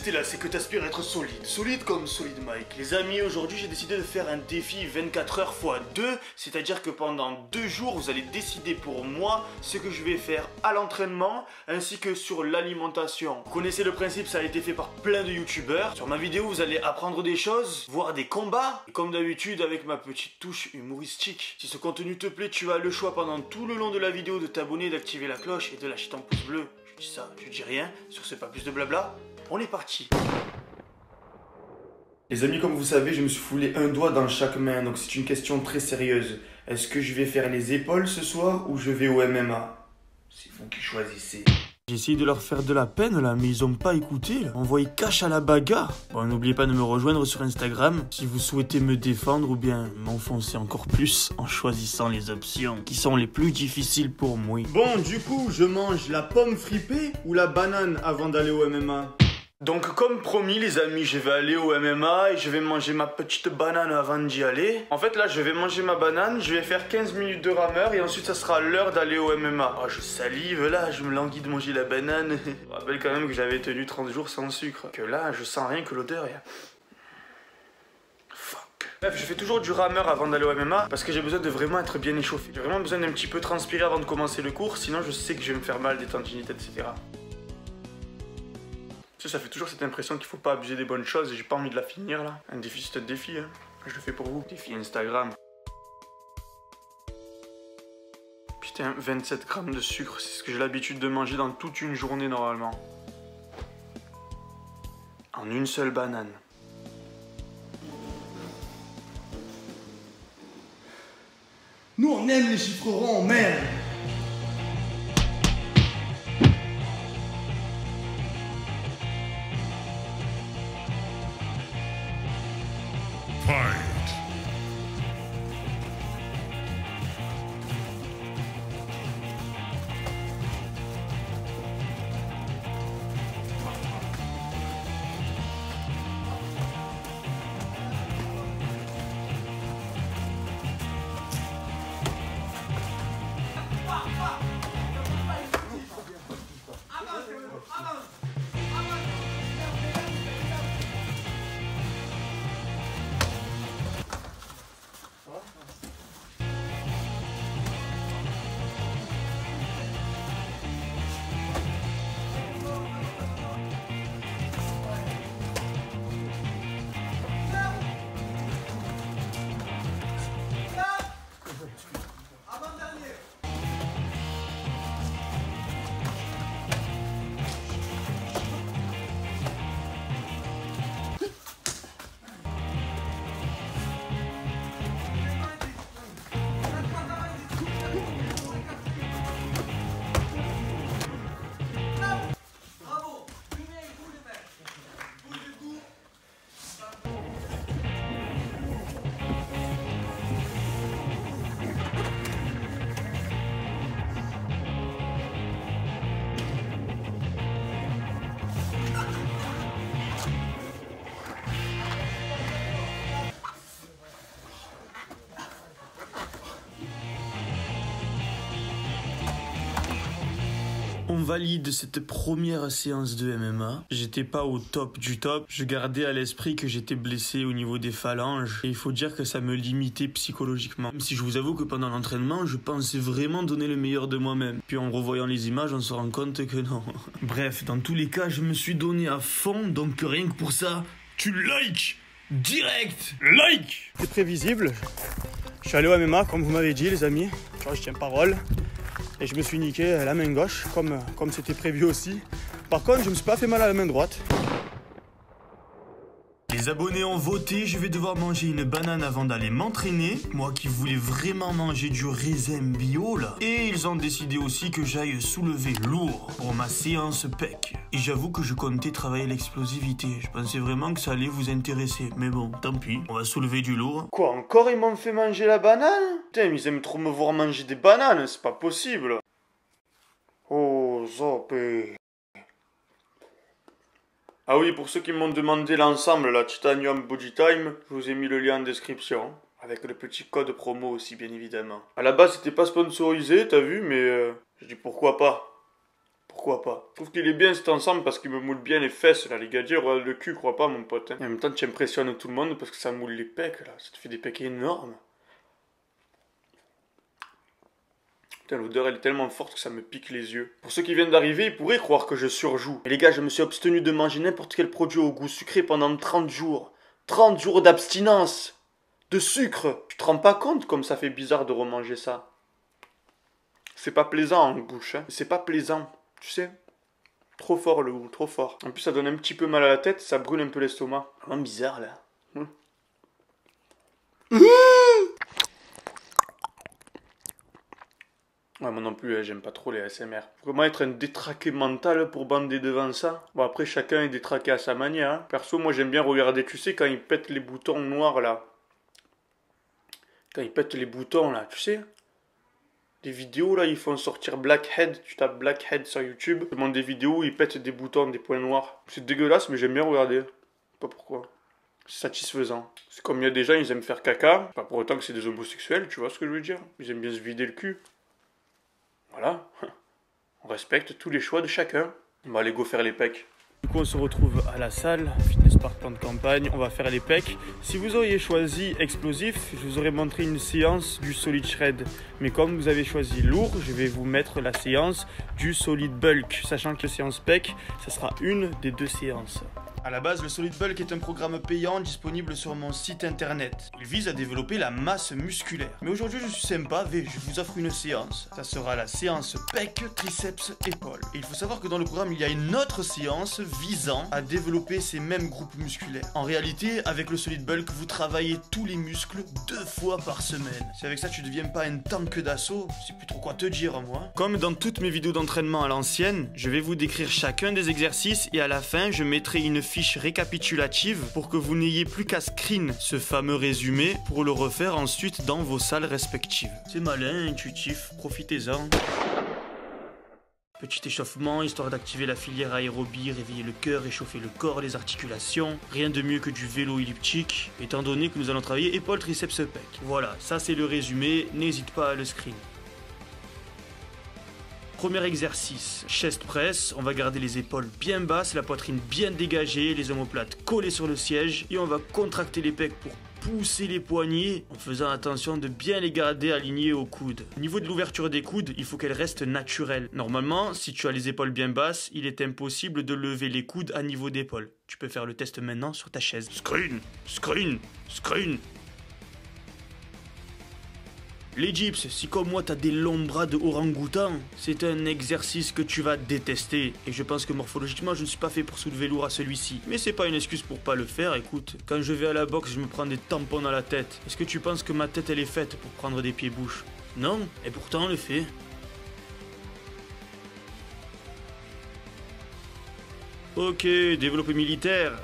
c'était là, c'est que t'aspires à être solide. Solide comme Solid Mike. Les amis, aujourd'hui j'ai décidé de faire un défi 24 heures x 2. C'est-à-dire que pendant 2 jours, vous allez décider pour moi ce que je vais faire à l'entraînement ainsi que sur l'alimentation. Vous connaissez le principe, ça a été fait par plein de youtubeurs. Sur ma vidéo, vous allez apprendre des choses, voir des combats. Et comme d'habitude, avec ma petite touche humoristique. Si ce contenu te plaît, tu as le choix pendant tout le long de la vidéo de t'abonner, d'activer la cloche et de lâcher ton pouce bleu. Je dis ça, je dis rien. Sur ce, pas plus de blabla. On est parti. Les amis, comme vous savez, je me suis foulé un doigt dans chaque main, donc c'est une question très sérieuse. Est-ce que je vais faire les épaules ce soir ou je vais au MMA? C'est vous qui choisissez. J'ai essayé de leur faire de la peine là, mais ils ont pas écouté. Envoyé cash à la bagarre. Bon, n'oubliez pas de me rejoindre sur Instagram si vous souhaitez me défendre ou bien m'enfoncer encore plus en choisissant les options qui sont les plus difficiles pour moi. Bon, du coup, je mange la pomme fripée ou la banane avant d'aller au MMA? Donc comme promis les amis, je vais aller au MMA et je vais manger ma petite banane avant d'y aller. En fait là je vais manger ma banane, je vais faire 15 minutes de rameur et ensuite ça sera l'heure d'aller au MMA. Oh je salive là, je me languis de manger la banane. Je me rappelle quand même que j'avais tenu 30 jours sans sucre. Que là je sens rien que l'odeur est... Fuck. Bref, je fais toujours du rameur avant d'aller au MMA parce que j'ai besoin de vraiment être bien échauffé. J'ai vraiment besoin d'un petit peu transpirer avant de commencer le cours, sinon je sais que je vais me faire mal, des tendinites, etc. Ça fait toujours cette impression qu'il faut pas abuser des bonnes choses et j'ai pas envie de la finir là. Un défi c'est un défi, hein. Je le fais pour vous. Défi Instagram. Putain, 27 grammes de sucre, c'est ce que j'ai l'habitude de manger dans toute une journée normalement. En une seule banane. Nous on aime les chiffres ronds, merde. On valide cette première séance de MMA. J'étais pas au top du top. Je gardais à l'esprit que j'étais blessé au niveau des phalanges. Et il faut dire que ça me limitait psychologiquement. Même si je vous avoue que pendant l'entraînement, je pensais vraiment donner le meilleur de moi-même. Puis en revoyant les images, on se rend compte que non. Bref, dans tous les cas, je me suis donné à fond. Donc rien que pour ça, tu likes direct. Like. C'est prévisible. Je suis allé au MMA comme vous m'avez dit les amis. Je tiens parole. Et je me suis niqué la main gauche, comme c'était prévu aussi. Par contre, je me suis pas fait mal à la main droite. Les abonnés ont voté, je vais devoir manger une banane avant d'aller m'entraîner. Moi qui voulais vraiment manger du raisin bio là. Et ils ont décidé aussi que j'aille soulever lourd pour ma séance PEC. Et j'avoue que je comptais travailler l'explosivité. Je pensais vraiment que ça allait vous intéresser. Mais bon, tant pis, on va soulever du lourd. Quoi, encore ils m'ont fait manger la banane? Putain, ils aiment trop me voir manger des bananes, c'est pas possible. Oh, zopé. Ah oui, pour ceux qui m'ont demandé l'ensemble, la Titanium Body Time, je vous ai mis le lien en description. Avec le petit code promo aussi, bien évidemment. À la base, c'était pas sponsorisé, t'as vu, mais je dis pourquoi pas. pourquoi pas. Je trouve qu'il est bien cet ensemble parce qu'il me moule bien les fesses, là, les gadgets, regarde le cul, crois pas, mon pote. Hein. Et en même temps, tu impressionnes tout le monde parce que ça moule les pecs, là. Ça te fait des pecs énormes. Putain, l'odeur, elle est tellement forte que ça me pique les yeux. Pour ceux qui viennent d'arriver, ils pourraient croire que je surjoue. Mais les gars, je me suis abstenu de manger n'importe quel produit au goût sucré pendant 30 jours. 30 jours d'abstinence de sucre. Tu te rends pas compte comme ça fait bizarre de remanger ça? C'est pas plaisant en bouche, hein. C'est pas plaisant, tu sais. Trop fort le goût, trop fort. En plus, ça donne un petit peu mal à la tête, ça brûle un peu l'estomac. Vraiment bizarre, là. Ouais, moi non plus, j'aime pas trop les ASMR. Vraiment être un détraqué mental pour bander devant ça. Bon, après, chacun est détraqué à sa manière. Hein. Perso, moi, j'aime bien regarder, tu sais, quand ils pètent les boutons noirs, là. Quand ils pètent les boutons, là, tu sais. Des vidéos, là, ils font sortir Blackhead. Tu tapes Blackhead sur YouTube. Je demande des vidéos où ils pètent des boutons, des points noirs. C'est dégueulasse, mais j'aime bien regarder. Je sais pas pourquoi. C'est satisfaisant. C'est comme il y a des gens, ils aiment faire caca. Pas pour autant que c'est des homosexuels, tu vois ce que je veux dire. Ils aiment bien se vider le cul. Voilà, on respecte tous les choix de chacun. On va aller go faire les pecs. Du coup, on se retrouve à la salle, Fitness Park Plan de Campagne, on va faire les pecs. Si vous auriez choisi explosif, je vous aurais montré une séance du solid shred. Mais comme vous avez choisi lourd, je vais vous mettre la séance du solid bulk. Sachant que la séance pec, ça sera une des deux séances. A la base, le Solid Bulk est un programme payant disponible sur mon site internet. Il vise à développer la masse musculaire. Mais aujourd'hui, je suis sympa, je vous offre une séance. Ça sera la séance pec, triceps, épaules. Et il faut savoir que dans le programme, il y a une autre séance visant à développer ces mêmes groupes musculaires. En réalité, avec le Solid Bulk, vous travaillez tous les muscles 2 fois par semaine. Si avec ça, tu ne deviens pas un tank d'assaut, je sais plus trop quoi te dire, moi. Comme dans toutes mes vidéos d'entraînement à l'ancienne, je vais vous décrire chacun des exercices et à la fin, je mettrai une fiche récapitulative pour que vous n'ayez plus qu'à screen ce fameux résumé pour le refaire ensuite dans vos salles respectives. C'est malin, intuitif, profitez-en. Petit échauffement, histoire d'activer la filière aérobie, réveiller le cœur, réchauffer le corps, les articulations. Rien de mieux que du vélo elliptique, étant donné que nous allons travailler épaules, triceps, pec. Voilà, ça c'est le résumé, n'hésite pas à le screen. Premier exercice, chest press, on va garder les épaules bien basses, la poitrine bien dégagée, les omoplates collées sur le siège et on va contracter les pecs pour pousser les poignets en faisant attention de bien les garder alignés aux coudes. Au niveau de l'ouverture des coudes, il faut qu'elle reste naturelle. Normalement, si tu as les épaules bien basses, il est impossible de lever les coudes à niveau d'épaule. Tu peux faire le test maintenant sur ta chaise. Screen, screen, screen. Les dips, si comme moi t'as des longs bras de orang-outan, c'est un exercice que tu vas détester. Et je pense que morphologiquement je ne suis pas fait pour soulever lourd à celui-ci. Mais c'est pas une excuse pour pas le faire, écoute. Quand je vais à la boxe, je me prends des tampons dans la tête. Est-ce que tu penses que ma tête elle est faite pour prendre des pieds-bouches? Non, et pourtant on le fait. Ok, développé militaire.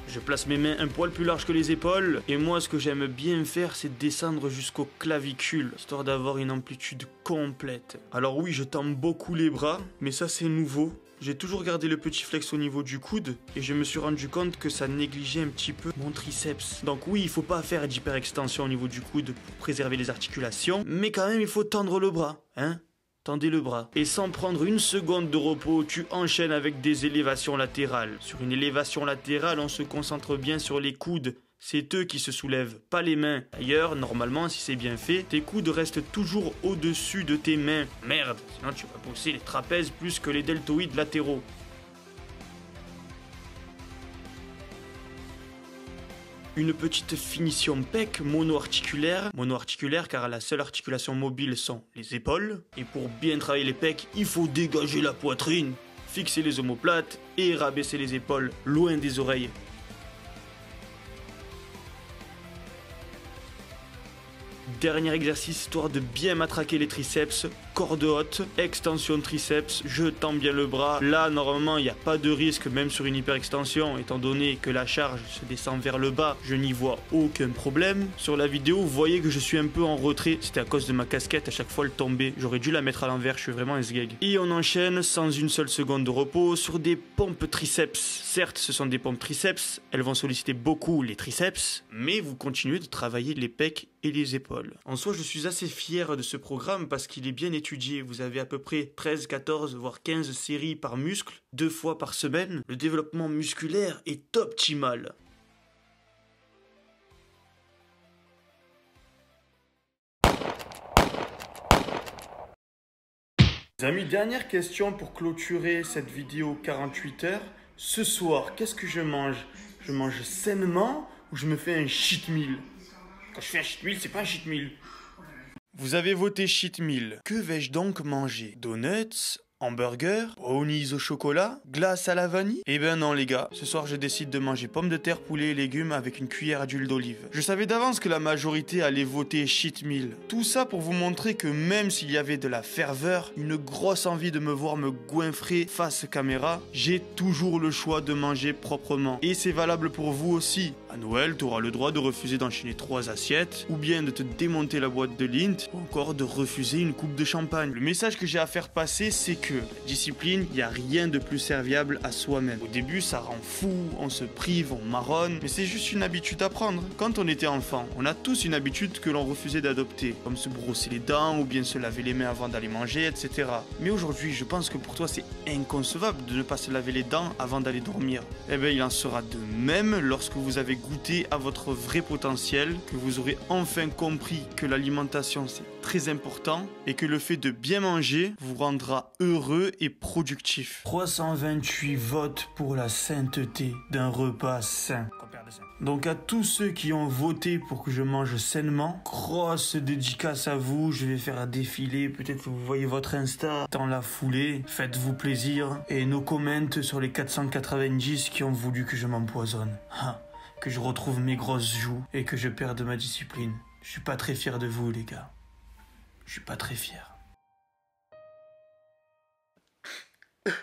Je place mes mains un poil plus larges que les épaules. Et moi, ce que j'aime bien faire, c'est descendre jusqu'aux clavicules, histoire d'avoir une amplitude complète. Alors oui, je tends beaucoup les bras, mais ça c'est nouveau. J'ai toujours gardé le petit flex au niveau du coude, et je me suis rendu compte que ça négligeait un petit peu mon triceps. Donc oui, il faut pas faire d'hyperextension au niveau du coude pour préserver les articulations, mais quand même il faut tendre le bras, hein. Tendez le bras. Et sans prendre une seconde de repos, tu enchaînes avec des élévations latérales. Sur une élévation latérale, on se concentre bien sur les coudes. C'est eux qui se soulèvent, pas les mains. D'ailleurs, normalement, si c'est bien fait, tes coudes restent toujours au-dessus de tes mains. Merde, sinon tu vas pousser les trapèzes plus que les deltoïdes latéraux. Une petite finition pec mono-articulaire. Mono-articulaire car la seule articulation mobile sont les épaules. Et pour bien travailler les pecs, il faut dégager la poitrine, fixer les omoplates et rabaisser les épaules loin des oreilles. Dernier exercice, histoire de bien matraquer les triceps. Corde haute, extension de triceps, je tends bien le bras. Là, normalement, il n'y a pas de risque, même sur une hyperextension, étant donné que la charge se descend vers le bas, je n'y vois aucun problème. Sur la vidéo, vous voyez que je suis un peu en retrait. C'était à cause de ma casquette, à chaque fois elle tombait. J'aurais dû la mettre à l'envers, je suis vraiment un sgeg. Et on enchaîne sans une seule seconde de repos sur des pompes triceps. Certes, ce sont des pompes triceps, elles vont solliciter beaucoup les triceps, mais vous continuez de travailler les pecs et les épaules. En soi, je suis assez fier de ce programme parce qu'il est bien étudié étudié. Vous avez à peu près 13, 14, voire 15 séries par muscle, 2 fois par semaine. Le développement musculaire est optimal. Les amis, dernière question pour clôturer cette vidéo 48 heures. Ce soir, qu'est-ce que je mange? Je mange sainement ou je me fais un cheat meal? Quand je fais un cheat meal, c'est pas un cheat meal. Vous avez voté cheat meal. Que vais-je donc manger? Donuts? Hamburger, brownies au chocolat, glace à la vanille? Eh ben non les gars, ce soir je décide de manger pommes de terre, poulet et légumes avec une cuillère d'huile d'olive. Je savais d'avance que la majorité allait voter cheat meal. Tout ça pour vous montrer que même s'il y avait de la ferveur, une grosse envie de me voir me goinfrer face caméra, j'ai toujours le choix de manger proprement. Et c'est valable pour vous aussi. À Noël, tu auras le droit de refuser d'enchaîner 3 assiettes, ou bien de te démonter la boîte de Lindt, ou encore de refuser une coupe de champagne. Le message que j'ai à faire passer, c'est que la discipline, il n'y a rien de plus serviable à soi-même. Au début, ça rend fou, on se prive, on marronne, mais c'est juste une habitude à prendre. Quand on était enfant, on a tous une habitude que l'on refusait d'adopter, comme se brosser les dents, ou bien se laver les mains avant d'aller manger, etc. Mais aujourd'hui, je pense que pour toi, c'est inconcevable de ne pas se laver les dents avant d'aller dormir. Eh bien, il en sera de même lorsque vous avez goûté à votre vrai potentiel, que vous aurez enfin compris que l'alimentation, c'est très important, et que le fait de bien manger vous rendra heureux et productif. 328 votes pour la sainteté d'un repas sain. Donc à tous ceux qui ont voté pour que je mange sainement, grosse dédicace à vous, je vais faire un défilé, peut-être que vous voyez votre Insta dans la foulée, faites-vous plaisir, et nos comments sur les 490 qui ont voulu que je m'empoisonne. Que je retrouve mes grosses joues et que je perde ma discipline. Je suis pas très fier de vous les gars. Je suis pas très fier. Mais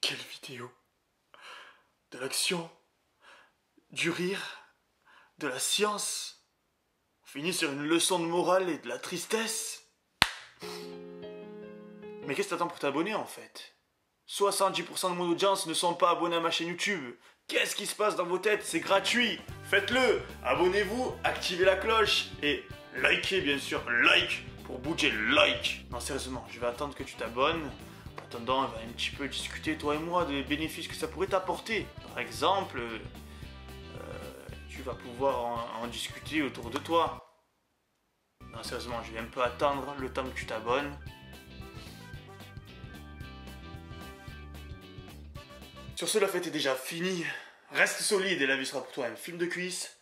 quelle vidéo! De l'action, du rire, de la science. On finit sur une leçon de morale et de la tristesse. Mais qu'est-ce que t'attends pour t'abonner en fait? 70% de mon audience ne sont pas abonnés à ma chaîne YouTube. Qu'est-ce qui se passe dans vos têtes? C'est gratuit. Faites-le. Abonnez-vous, activez la cloche et likez bien sûr. Like pour bouger, like. Non sérieusement, je vais attendre que tu t'abonnes. En attendant, on va un petit peu discuter toi et moi des bénéfices que ça pourrait t'apporter. Par exemple, tu vas pouvoir en discuter autour de toi. Non sérieusement, je vais un peu attendre le temps que tu t'abonnes. Sur ce, la fête est déjà finie. Reste solide et la vie sera pour toi un film de cuisse.